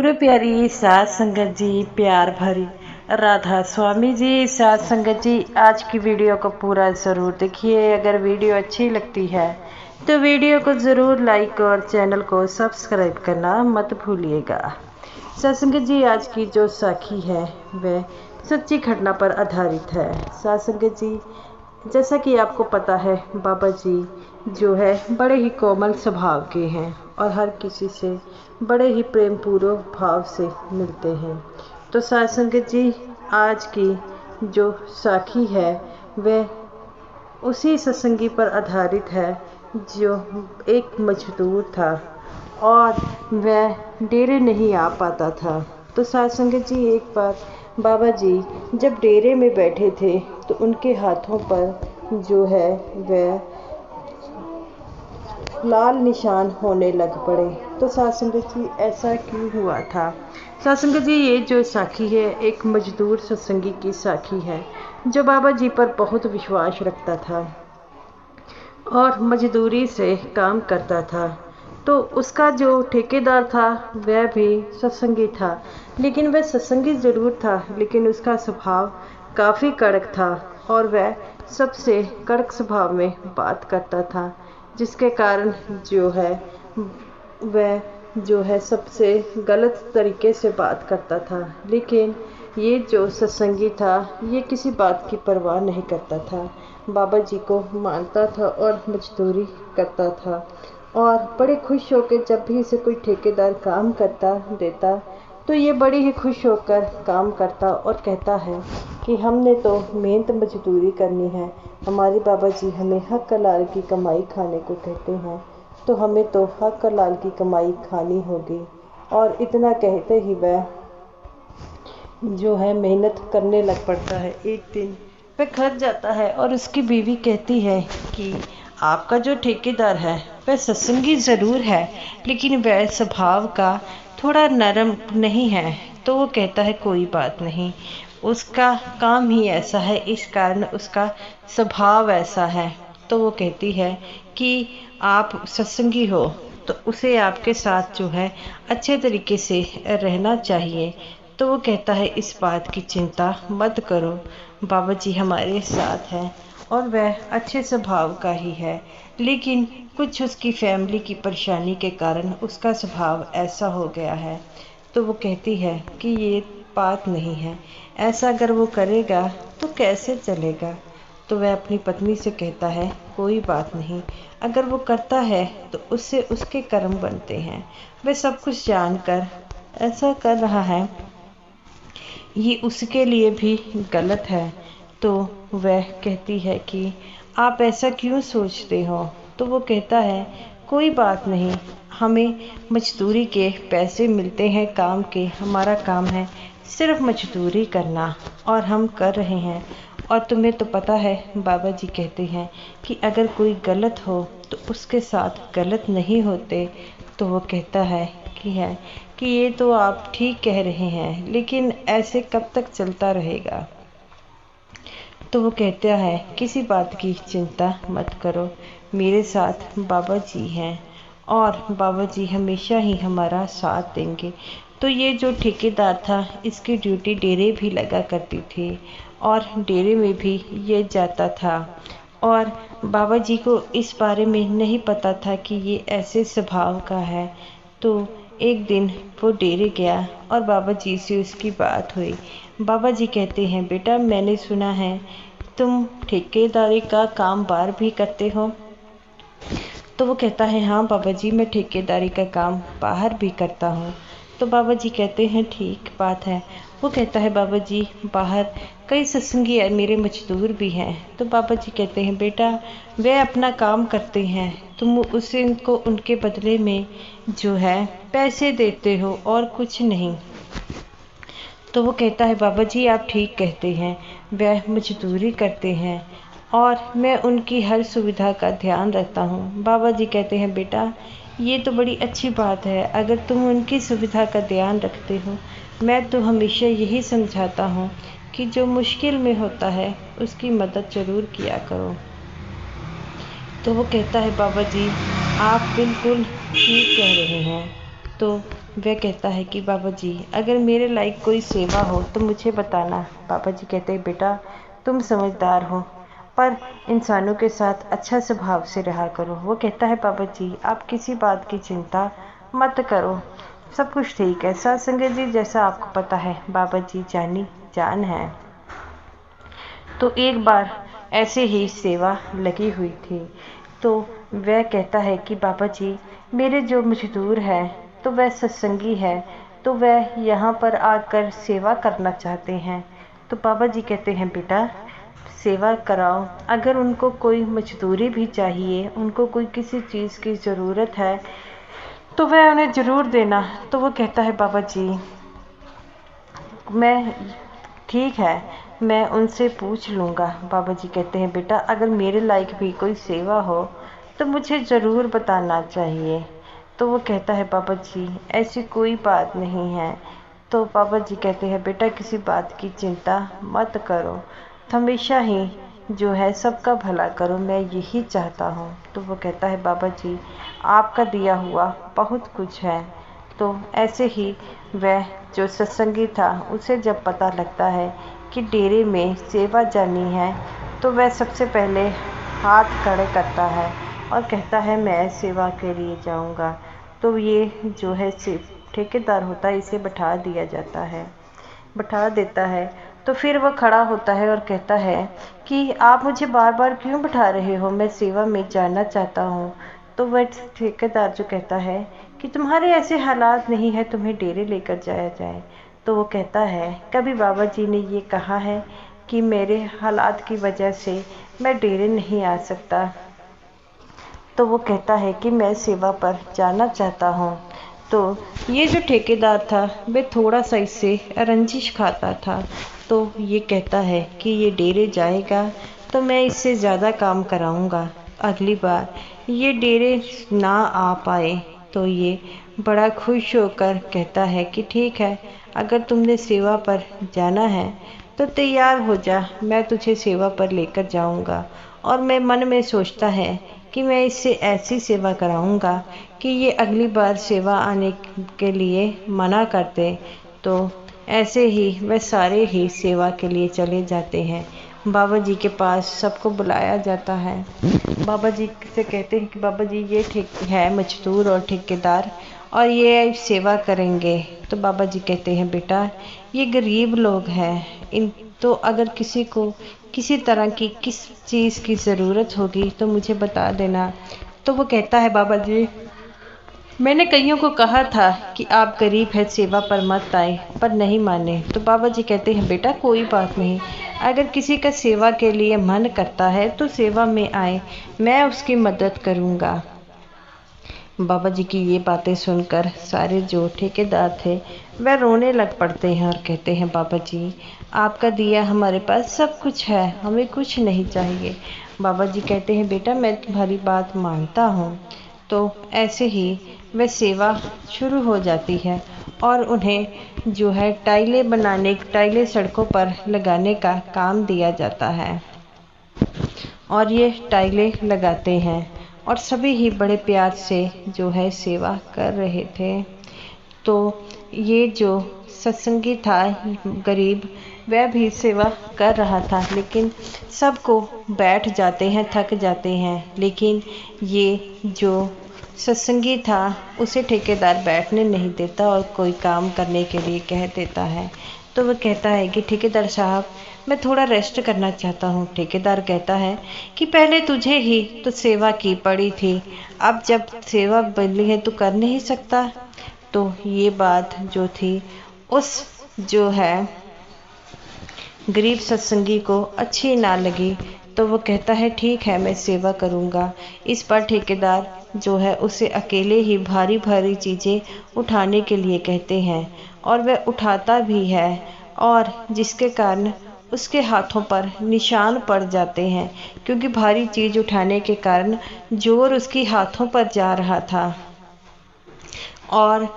पूरे प्यारी सात संगत जी, प्यार भरी राधा स्वामी जी। सात संगत जी, आज की वीडियो को पूरा ज़रूर देखिए। अगर वीडियो अच्छी लगती है तो वीडियो को ज़रूर लाइक और चैनल को सब्सक्राइब करना मत भूलिएगा। सात संगत जी, आज की जो साखी है वह सच्ची घटना पर आधारित है। सात संगत जी, जैसा कि आपको पता है, बाबा जी जो है बड़े ही कोमल स्वभाव के हैं और हर किसी से बड़े ही प्रेम पूर्वक भाव से मिलते हैं। तो सात संगत जी, आज की जो साखी है वह उसी सत्संगी पर आधारित है जो एक मजदूर था और वह डेरे नहीं आ पाता था। तो सात संगत जी, एक बार बाबा जी जब डेरे में बैठे थे तो उनके हाथों पर जो है वह लाल निशान होने लग पड़े। तो सात संगत जी, ऐसा क्यों हुआ था? सात संगत जी, ये जो साखी है एक मजदूर सत्संगी की साखी है जो बाबा जी पर बहुत विश्वास रखता था और मजदूरी से काम करता था। तो उसका जो ठेकेदार था वह भी सत्संगी था, लेकिन वह सत्संगी ज़रूर था लेकिन उसका स्वभाव काफ़ी कड़क था और वह सबसे कड़क स्वभाव में बात करता था, जिसके कारण जो है सबसे गलत तरीके से बात करता था। लेकिन ये जो सत्संगी था ये किसी बात की परवाह नहीं करता था, बाबा जी को मानता था और मजदूरी करता था और बड़े खुश होकर जब भी इसे कोई ठेकेदार काम करता देता तो ये बड़ी ही खुश होकर काम करता और कहता है कि हमने तो मेहनत मजदूरी करनी है, हमारे बाबा जी हमें हक लाल की कमाई खाने को कहते हैं, तो हमें तो हक लाल की कमाई खानी होगी। और इतना कहते ही वह जो है मेहनत करने लग पड़ता है। एक दिन वह घर जाता है और उसकी बीवी कहती है कि आपका जो ठेकेदार है वह सत्संगी ज़रूर है लेकिन वह स्वभाव का थोड़ा नरम नहीं है। तो वो कहता है कोई बात नहीं, उसका काम ही ऐसा है, इस कारण उसका स्वभाव ऐसा है। तो वो कहती है कि आप सत्संगी हो तो उसे आपके साथ जो है अच्छे तरीके से रहना चाहिए। तो वो कहता है इस बात की चिंता मत करो, बाबा जी हमारे साथ हैं और वह अच्छे स्वभाव का ही है, लेकिन कुछ उसकी फैमिली की परेशानी के कारण उसका स्वभाव ऐसा हो गया है। तो वो कहती है कि ये बात नहीं है, ऐसा अगर वो करेगा तो कैसे चलेगा। तो वह अपनी पत्नी से कहता है कोई बात नहीं, अगर वो करता है तो उससे उसके कर्म बनते हैं, वह सब कुछ जानकर ऐसा कर रहा है, ये उसके लिए भी गलत है। तो वह कहती है कि आप ऐसा क्यों सोचते हो। तो वो कहता है कोई बात नहीं, हमें मजदूरी के पैसे मिलते हैं काम के, हमारा काम है सिर्फ मजदूरी करना और हम कर रहे हैं। और तुम्हें तो पता है बाबा जी कहते हैं कि अगर कोई गलत हो तो उसके साथ गलत नहीं होते। तो वो कहता है कि ये तो आप ठीक कह रहे हैं, लेकिन ऐसे कब तक चलता रहेगा। तो वो कहता है किसी बात की चिंता मत करो, मेरे साथ बाबा जी हैं और बाबा जी हमेशा ही हमारा साथ देंगे। तो ये जो ठेकेदार था इसकी ड्यूटी डेरे भी लगा करती थी और डेरे में भी ये जाता था और बाबा जी को इस बारे में नहीं पता था कि ये ऐसे स्वभाव का है। तो एक दिन वो डेरे गया और बाबा जी से उसकी बात हुई। बाबा जी कहते हैं बेटा, मैंने सुना है तुम ठेकेदारी का काम बाहर भी करते हो। तो वो कहता है हाँ बाबा जी, मैं ठेकेदारी का काम बाहर भी करता हूँ। तो बाबा जी कहते हैं ठीक बात है। वो कहता है बाबा जी, बाहर कई सत्संगी मेरे मजदूर भी हैं। तो बाबा जी कहते हैं बेटा, वे अपना काम करते हैं, तुम उसे उनको उनके बदले में जो है पैसे देते हो और कुछ नहीं। तो वो कहता है बाबा जी आप ठीक कहते हैं, वह मजदूरी करते हैं और मैं उनकी हर सुविधा का ध्यान रखता हूँ। बाबा जी कहते हैं बेटा, ये तो बड़ी अच्छी बात है, अगर तुम उनकी सुविधा का ध्यान रखते हो। मैं तो हमेशा यही समझाता हूँ कि जो मुश्किल में होता है उसकी मदद ज़रूर किया करो। तो वो कहता है बाबा जी आप बिल्कुल ठीक कह रहे हैं। तो वह कहता है कि बाबा जी अगर मेरे लायक कोई सेवा हो तो मुझे बताना। बाबा जी कहते हैं बेटा तुम समझदार हो पर इंसानों के साथ अच्छा स्वभाव से रहा करो। वो कहता है बाबा जी आप किसी बात की चिंता मत करो, सब कुछ ठीक है। सत्संग जी जैसा आपको पता है बाबा जी जानी जान है। तो एक बार ऐसे ही सेवा लगी हुई थी तो वह कहता है कि बाबा जी मेरे जो मजदूर है तो वह सत्संगी है तो वह यहाँ पर आकर सेवा करना चाहते हैं। तो बाबा जी कहते हैं बेटा सेवा कराओ, अगर उनको कोई मजदूरी भी चाहिए, उनको कोई किसी चीज़ की ज़रूरत है तो वह उन्हें ज़रूर देना। तो वो कहता है बाबा जी मैं ठीक है मैं उनसे पूछ लूँगा। बाबा जी कहते हैं बेटा अगर मेरे लायक भी कोई सेवा हो तो मुझे ज़रूर बताना चाहिए। तो वो कहता है बाबा जी ऐसी कोई बात नहीं है। तो बाबा जी कहते हैं बेटा किसी बात की चिंता मत करो, हमेशा ही जो है सबका भला करो, मैं यही चाहता हूँ। तो वो कहता है बाबा जी आपका दिया हुआ बहुत कुछ है। तो ऐसे ही वह जो सत्संगी था उसे जब पता लगता है कि डेरे में सेवा जानी है तो वह सबसे पहले हाथ खड़े करता है और कहता है मैं सेवा के लिए जाऊंगा। तो ये जो है ठेकेदार होता है इसे बैठा दिया जाता है, बैठा देता है। तो फिर वह खड़ा होता है और कहता है कि आप मुझे बार बार क्यों बैठा रहे हो, मैं सेवा में जाना चाहता हूँ। तो वह ठेकेदार जो कहता है कि तुम्हारे ऐसे हालात नहीं है तुम्हें डेरे लेकर जाया जाए। तो वो कहता है कभी बाबा जी ने ये कहा है कि मेरे हालात की वजह से मैं डेरे नहीं आ सकता। तो वो कहता है कि मैं सेवा पर जाना चाहता हूँ। तो ये जो ठेकेदार था वह थोड़ा सा इससे रंजिश खाता था। तो ये कहता है कि ये डेरे जाएगा तो मैं इससे ज़्यादा काम कराऊंगा, अगली बार ये डेरे ना आ पाए। तो ये बड़ा खुश होकर कहता है कि ठीक है अगर तुमने सेवा पर जाना है तो तैयार हो जा, मैं तुझे सेवा पर लेकर जाऊंगा। और मैं मन में सोचता है कि मैं इससे ऐसी सेवा कराऊंगा कि ये अगली बार सेवा आने के लिए मना कर दे। तो ऐसे ही वह सारे ही सेवा के लिए चले जाते हैं। बाबा जी के पास सबको बुलाया जाता है। बाबा जी से कहते हैं कि बाबा जी ये ठीक है मजदूर और ठेकेदार और ये सेवा करेंगे। तो बाबा जी कहते हैं बेटा ये गरीब लोग हैं, इन तो अगर किसी को किसी तरह की किस चीज़ की ज़रूरत होगी तो मुझे बता देना। तो वो कहता है बाबा जी मैंने कईयों को कहा था कि आप गरीब हैं सेवा पर मत आए पर नहीं माने। तो बाबा जी कहते हैं बेटा कोई बात नहीं, अगर किसी का सेवा के लिए मन करता है तो सेवा में आए, मैं उसकी मदद करूँगा। बाबा जी की ये बातें सुनकर सारे जो ठेकेदार थे वह रोने लग पड़ते हैं और कहते हैं बाबा जी आपका दिया हमारे पास सब कुछ है, हमें कुछ नहीं चाहिए। बाबा जी कहते हैं बेटा मैं तुम्हारी बात मानता हूँ। तो ऐसे ही वह सेवा शुरू हो जाती है और उन्हें जो है टाइलें सड़कों पर लगाने का काम दिया जाता है और ये टाइलें लगाते हैं और सभी ही बड़े प्यार से जो है सेवा कर रहे थे। तो ये जो सत्संगी था गरीब वह भी सेवा कर रहा था, लेकिन सबको बैठ जाते हैं थक जाते हैं, लेकिन ये जो सत्संगी था उसे ठेकेदार बैठने नहीं देता और कोई काम करने के लिए कह देता है। तो वह कहता है कि ठेकेदार साहब मैं थोड़ा रेस्ट करना चाहता हूँ। ठेकेदार कहता है कि पहले तुझे ही तो सेवा की पड़ी थी, अब जब सेवा बदली है तो कर नहीं सकता। तो ये बात जो थी उस जो है गरीब सत्संगी को अच्छी ना लगी। तो वो कहता है ठीक है मैं सेवा करूँगा। इस पर ठेकेदार जो है उसे अकेले ही भारी भारी चीज़ें उठाने के लिए कहते हैं और वह उठाता भी है और जिसके कारण उसके हाथों पर निशान पड़ जाते हैं, क्योंकि भारी चीज़ उठाने के कारण जोर उसके हाथों पर जा रहा था और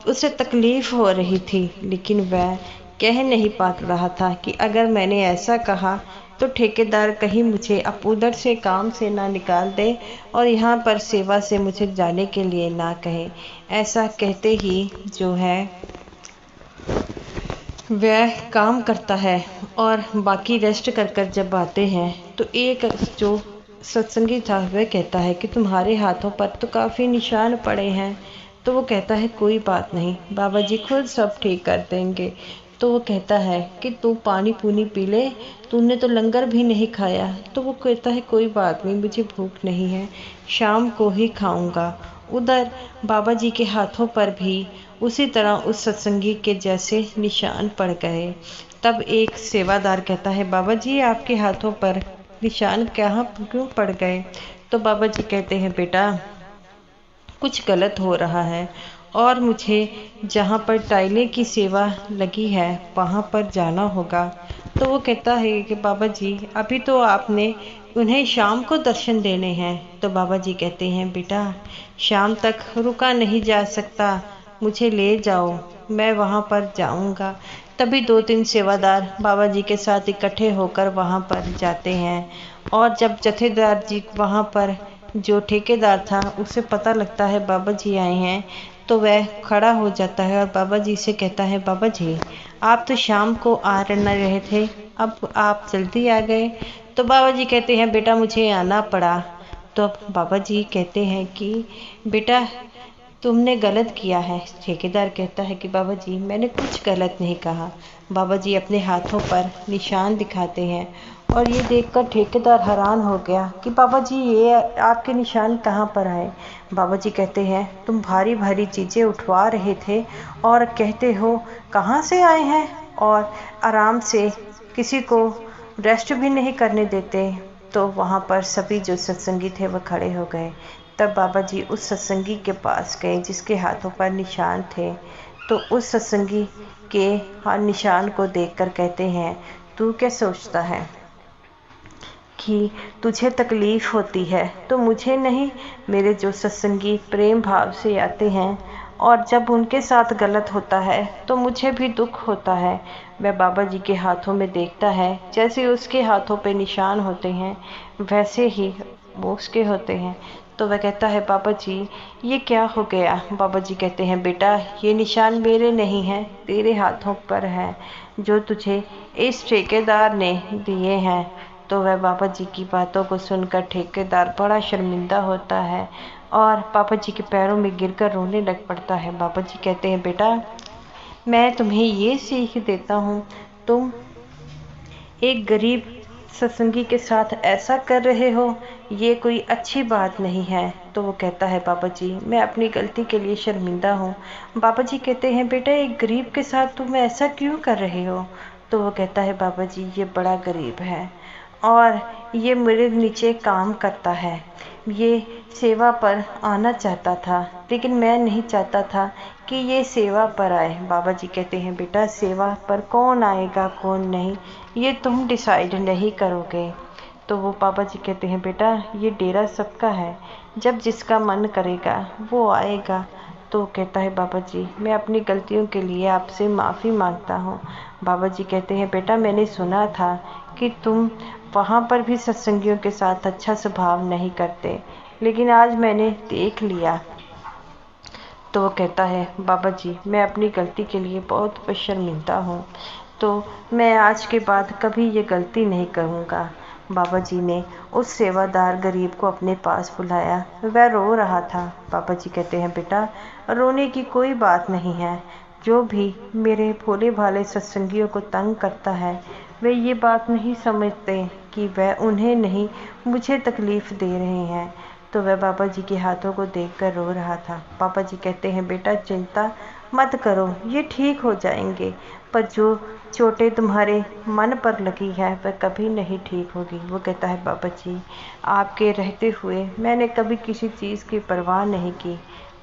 उसे तकलीफ़ हो रही थी, लेकिन वह कह नहीं पा रहा था कि अगर मैंने ऐसा कहा तो ठेकेदार कहीं मुझे अब उधर से काम से ना निकाल दे और यहाँ पर सेवा से मुझे जाने के लिए ना कहे। ऐसा कहते ही जो है वह काम करता है और बाकी रेस्ट कर कर जब आते हैं तो एक जो सत्संगी था वह कहता है कि तुम्हारे हाथों पर तो काफ़ी निशान पड़े हैं। तो वो कहता है कोई बात नहीं, बाबा जी खुद सब ठीक कर देंगे। तो वो कहता है कि तू पानी पूनी पी ले, तूने तो लंगर भी नहीं खाया। तो वो कहता है कोई बात नहीं, मुझे भूख नहीं है, शाम को ही खाऊंगा। उधर बाबा जी के हाथों पर भी उसी तरह उस सत्संगी के जैसे निशान पड़ गए। तब एक सेवादार कहता है बाबा जी आपके हाथों पर निशान क्यों पड़ गए? तो बाबा जी कहते हैं बेटा कुछ गलत हो रहा है और मुझे जहाँ पर टाइलें की सेवा लगी है वहाँ पर जाना होगा। तो वो कहता है कि बाबा जी अभी तो आपने उन्हें शाम को दर्शन देने हैं। तो बाबा जी कहते हैं बेटा शाम तक रुका नहीं जा सकता, मुझे ले जाओ, मैं वहाँ पर जाऊँगा। तभी 2-3 सेवादार बाबा जी के साथ इकट्ठे होकर वहाँ पर जाते हैं और जब जथेदार जी वहाँ पर जो ठेकेदार था उसे पता लगता है बाबा जी आए हैं तो वह खड़ा हो जाता है और बाबा जी से कहता है बाबा जी आप तो शाम को आ न रहे थे, अब आप जल्दी आ गए। तो बाबा जी कहते हैं बेटा मुझे आना पड़ा। तो अब बाबा जी कहते हैं कि बेटा तुमने गलत किया है। ठेकेदार कहता है कि बाबा जी मैंने कुछ गलत नहीं कहा। बाबा जी अपने हाथों पर निशान दिखाते हैं और ये देखकर ठेकेदार हैरान हो गया कि बाबा जी ये आपके निशान कहाँ पर आए। बाबा जी कहते हैं तुम भारी भारी चीज़ें उठवा रहे थे और कहते हो कहाँ से आए हैं और आराम से किसी को रेस्ट भी नहीं करने देते। तो वहाँ पर सभी जो सत्संगी थे वो खड़े हो गए। तब बाबा जी उस सत्संगी के पास गए जिसके हाथों पर निशान थे। तो उस सत्संगी के निशान को देखकर कहते हैं तू क्या सोचता है कि तुझे तकलीफ़ होती है तो मुझे नहीं, मेरे जो सत्संगी प्रेम भाव से आते हैं और जब उनके साथ गलत होता है तो मुझे भी दुख होता है। वह बाबा जी के हाथों में देखता है जैसे उसके हाथों पे निशान होते हैं वैसे ही वो उसके होते हैं। तो वह कहता है बाबा जी ये क्या हो गया? बाबा जी कहते हैं बेटा ये निशान मेरे नहीं हैं, तेरे हाथों पर है जो तुझे इस ठेकेदार ने दिए हैं। तो वह बाबा जी की बातों को सुनकर ठेकेदार बड़ा शर्मिंदा होता है और बाबा जी के पैरों में गिरकर रोने लग पड़ता है। बाबा जी कहते हैं बेटा मैं तुम्हें ये सीख देता हूँ, तुम एक गरीब सत्संगी के साथ ऐसा कर रहे हो, ये कोई अच्छी बात नहीं है। तो वो कहता है बाबा जी मैं अपनी गलती के लिए शर्मिंदा हूँ। बाबा जी कहते हैं बेटा एक गरीब के साथ तुम ऐसा क्यों कर रहे हो? तो वो कहता है बाबा जी ये बड़ा गरीब है और ये मेरे नीचे काम करता है, ये सेवा पर आना चाहता था लेकिन मैं नहीं चाहता था कि ये सेवा पर आए। बाबा जी कहते हैं बेटा सेवा पर कौन आएगा कौन नहीं ये तुम डिसाइड नहीं करोगे। तो वो बाबा जी कहते हैं बेटा ये डेरा सबका है, जब जिसका मन करेगा वो आएगा। तो कहता है बाबा जी मैं अपनी गलतियों के लिए आपसे माफ़ी मांगता हूँ। बाबा जी कहते हैं बेटा मैंने सुना था कि तुम वहाँ पर भी सत्संगियों के साथ अच्छा स्वभाव नहीं करते, लेकिन आज मैंने देख लिया। तो वो कहता है बाबा जी मैं अपनी गलती के लिए बहुत शर्मिंदा हूँ, तो मैं आज के बाद कभी ये गलती नहीं करूँगा। बाबा जी ने उस सेवादार गरीब को अपने पास बुलाया, वह रो रहा था। बाबा जी कहते हैं बेटा रोने की कोई बात नहीं है, जो भी मेरे भोले भाले सत्संगियों को तंग करता है वे ये बात नहीं समझते कि वह उन्हें नहीं मुझे तकलीफ़ दे रहे हैं। तो वह बाबा जी के हाथों को देखकर रो रहा था। बाबा जी कहते हैं बेटा चिंता मत करो ये ठीक हो जाएंगे, पर जो चोटें तुम्हारे मन पर लगी है वह कभी नहीं ठीक होगी। वो कहता है बाबा जी आपके रहते हुए मैंने कभी किसी चीज़ की परवाह नहीं की।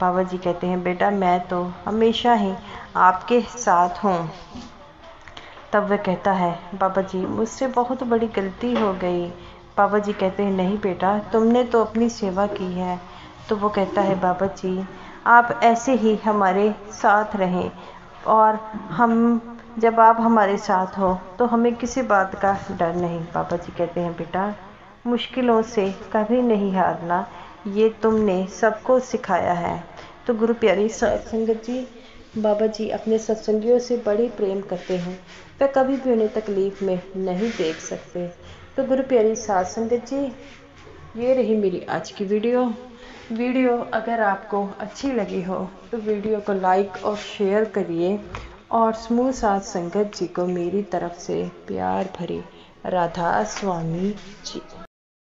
बाबा जी कहते हैं बेटा मैं तो हमेशा ही आपके साथ हूँ। तब वह कहता है बाबा जी मुझसे बहुत बड़ी गलती हो गई। बाबा जी कहते हैं नहीं बेटा तुमने तो अपनी सेवा की है। तो वो कहता है बाबा जी आप ऐसे ही हमारे साथ रहें और हम जब आप हमारे साथ हो तो हमें किसी बात का डर नहीं। बाबा जी कहते हैं, बेटा मुश्किलों से कभी नहीं हारना, ये तुमने सबको सिखाया है। तो गुरु प्यारी साध संगत जी, बाबा जी अपने सत्संगियों से बड़े प्रेम करते हैं। वे कभी भी उन्हें तकलीफ में नहीं देख सकते। तो गुरु प्यारी साध संगत जी, ये रही मेरी आज की वीडियो अगर आपको अच्छी लगी हो तो वीडियो को लाइक और शेयर करिए और समूह साध संगत जी को मेरी तरफ से प्यार भरी राधा स्वामी जी।